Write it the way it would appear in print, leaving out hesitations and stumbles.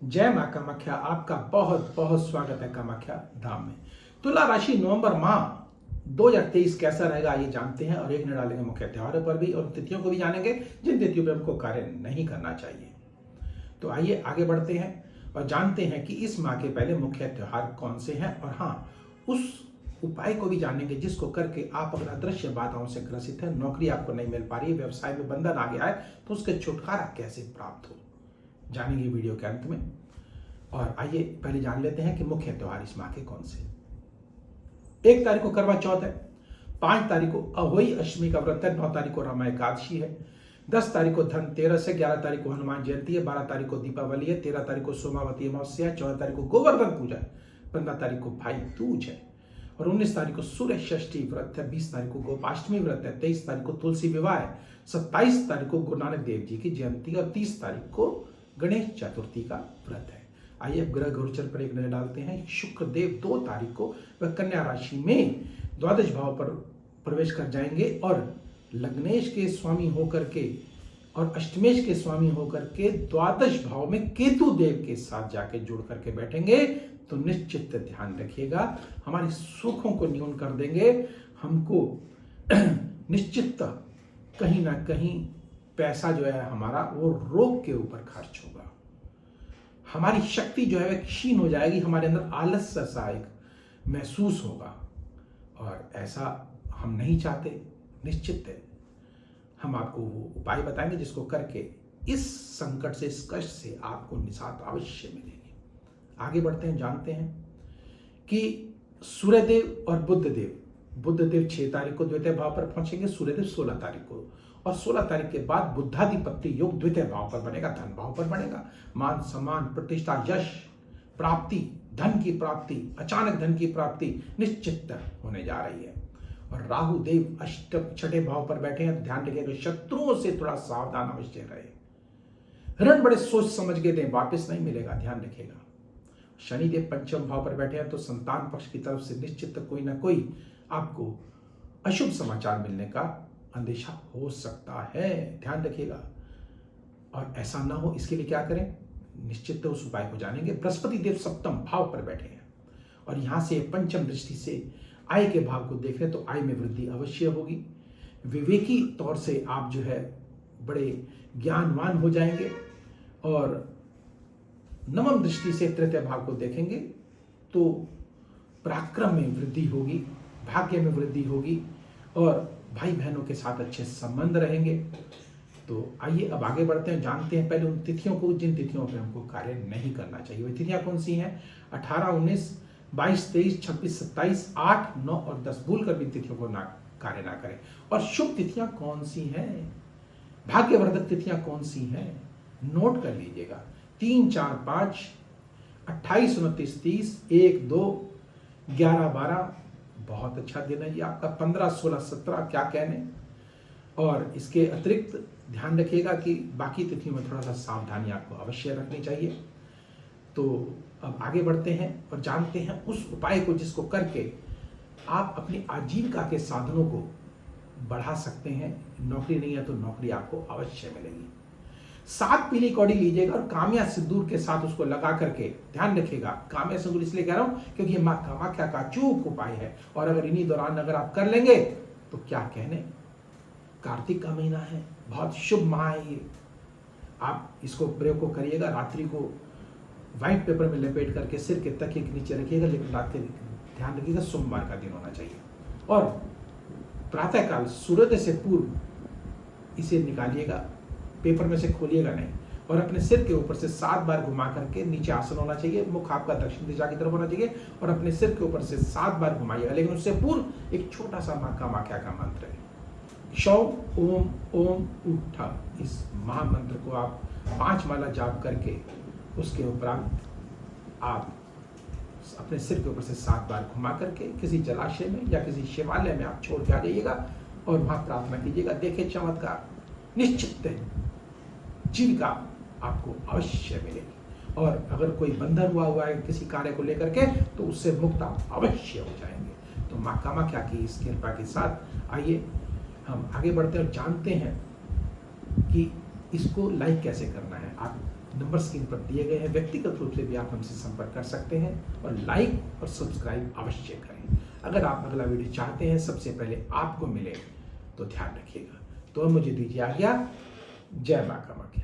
जय मां कामाख्या। आपका बहुत बहुत स्वागत है कामाख्या धाम में। तुला राशि नवंबर माह 2023 कैसा रहेगा ये जानते हैं और एक नजर डालेंगे मुख्य त्योहारों पर भी और तिथियों को भी जानेंगे जिन तिथियों पर हमको कार्य नहीं करना चाहिए। तो आइए आगे बढ़ते हैं और जानते हैं कि इस माह के पहले मुख्य त्योहार कौन से हैं और हाँ, उस उपाय को भी जानेंगे जिसको करके आप अगर अदृश्य बाधाओं से ग्रसित है, नौकरी आपको नहीं मिल पा रही है, व्यवसाय में बंधन आ गया है, तो उसके छुटकारा कैसे प्राप्त हो, जानेंगे वीडियो के अंत में। और आइए पहले जान लेते हैं कि मुख्य त्योहार इस माह के कौन से। 1 तारीख को करवा चौथ है, 5 तारीख को अहोई अष्टमी का व्रत है, 9 तारीख को रमा एकादशी है, 10 तारीख को धनतेरस है, 11 तारीख को हनुमान जयंती है, 12 तारीख को दीपावली है, 13 तारीख को सोमावती अमावस्या है, 14 तारीख को गोवर्धन पूजा है, 15 तारीख को भाई दूज है और 19 तारीख को सूर्य षष्ठी व्रत है, 20 तारीख को गोपाष्टमी व्रत है, 23 तारीख को तुलसी विवाह है, 27 तारीख को गुरु नानक देव जी की जयंती और 30 तारीख को गणेश चतुर्थी का व्रत है। आइए अब ग्रह गोचर पर एक नजर डालते हैं। शुक्र देव 2 तारीख को वह कन्या राशि में द्वादश भाव पर प्रवेश कर जाएंगे और लग्नेश के स्वामी होकर के और अष्टमेश के स्वामी होकर के द्वादश भाव में केतु देव के साथ जाके जुड़ करके बैठेंगे। तो निश्चित ध्यान रखिएगा, हमारे सुखों को न्यून कर देंगे। हमको निश्चित कहीं ना कहीं पैसा जो है हमारा वो रोग के ऊपर खर्च होगा, हमारी शक्ति जो है वह क्षीण हो जाएगी, हमारे अंदर आलस्य सा एक महसूस होगा और ऐसा हम नहीं चाहते। निश्चित है हम आपको वो उपाय बताएंगे जिसको करके इस संकट से, इस कष्ट से आपको निजात अवश्य मिलेगी। आगे बढ़ते हैं, जानते हैं कि सूर्यदेव और बुद्धदेव 6 तारीख को द्वितीय भाव पर पहुंचेंगे, सूर्यदेव 16 तारीख को और 16 तारीख के बाद बुद्धाधिपत्य योग द्वितीय भाव पर बनेगा, धन भाव पर बनेगा। मान सम्मान प्रतिष्ठा यश प्राप्ति, धन की प्राप्ति, अचानक धन की प्राप्ति निश्चित होने जा रही है। और राहु देव छठे भाव पर बैठे हैं, तो ध्यान रखिएगा शत्रुओं से थोड़ा सावधान अवश्य रहे। ऋण बड़े सोच समझ के दें, वापस नहीं मिलेगा, ध्यान रखिएगा। शनिदेव पंचम भाव पर बैठे हैं, तो संतान पक्ष की तरफ से निश्चित कोई ना कोई आपको अशुभ समाचार मिलने का अंदेशा हो सकता है, ध्यान रखिएगा। और ऐसा ना हो इसके लिए क्या करें, निश्चित उस उपाय को जानेंगे। बृहस्पति देव सप्तम भाव पर बैठे हैं और यहां से पंचम दृष्टि से आय के भाव को देख रहे हैं, तो आय में वृद्धि अवश्य होगी। विवेकी तौर से आप जो है बड़े ज्ञानवान हो जाएंगे और नवम दृष्टि से तृतीय भाव को देखेंगे तो पराक्रम में वृद्धि होगी, भाग्य में वृद्धि होगी और भाई बहनों के साथ अच्छे संबंध रहेंगे। तो आइए अब आगे बढ़ते हैं, जानते हैं पहले उन तिथियों को जिन तिथियों पर हमको कार्य नहीं करना चाहिए। वही तिथियां कौन सी हैं? 18, 19, 22, 23, 26, 27, 8, 9 और 10 भूल कर भी तिथियों को कार्य ना करें। और शुभ तिथियां कौन सी हैं, भाग्यवर्धक तिथियां कौन सी हैं, नोट कर लीजिएगा। 3, 4, 5, 28, 29, 30, 1, 2, 11, 12 बहुत अच्छा दिन है जी आपका। 15, 16, 17 क्या कहने। और इसके अतिरिक्त ध्यान रखिएगा कि बाकी तिथियों में थोड़ा सा सावधानी आपको अवश्य रखनी चाहिए। तो अब आगे बढ़ते हैं और जानते हैं उस उपाय को जिसको करके आप अपनी आजीविका के साधनों को बढ़ा सकते हैं। नौकरी नहीं है तो नौकरी आपको अवश्य मिलेगी। 7 पीली कौड़ी लीजिएगा और कामिया सिंदूर के साथ उसको लगा करके, ध्यान रखिएगा कामिया सिंदूर इसलिए कह रहा हूं क्योंकि ये मां कामाख्या का अचूक उपाय है और अगर इन्हीं दौरान अगर आप कर लेंगे तो क्या कहने। कार्तिक का महीना है, बहुत शुभ माह है ये। आप इसको प्रयोग को करिएगा, रात्रि को व्हाइट पेपर में लपेट करके सिर के तकिए के नीचे रखिएगा, लेकिन रात के ध्यान रखिएगा सोमवार का दिन होना चाहिए। और प्रातःकाल सूर्योदय से पूर्व इसे निकालिएगा, पेपर में से खोलिएगा नहीं और अपने सिर के ऊपर से 7 बार घुमा करके, नीचे आसन होना चाहिए, मुख आपका दक्षिण दिशा की तरफ होना चाहिए और अपने सिर के ऊपर से 7 बार घुमाइएगा। लेकिन उससे पूर्व एक छोटा सा मां कामाख्या का मंत्र है, शौम ओम ओम उठा। इस महामंत्र को आप 5 माला जाप करके उसके उपरांत आप अपने सिर के ऊपर से 7 बार घुमा करके किसी जलाशय में या किसी शिवालय में आप छोड़ के आ जाइएगा और वहां प्रार्थना कीजिएगा। देखिए चमत्कार, निश्चित जीविका आपको अवश्य मिलेगी और अगर कोई बंधन हुआ है किसी कार्य को लेकर के तो उससे मुक्त आप अवश्य हो जाएंगे। तो मां कामाख्या की इस कृपा के साथ आइए हम आगे बढ़ते हैं और जानते हैं कि इसको लाइक कैसे करना है। आप नंबर स्क्रीन पर दिए गए हैं, व्यक्तिगत रूप से भी आप हमसे संपर्क कर सकते हैं और लाइक और सब्सक्राइब अवश्य करें। अगर आप अगला वीडियो चाहते हैं सबसे पहले आपको मिले तो ध्यान रखिएगा। तो मुझे दीजिए आज्ञा। जय मां कामाख्या।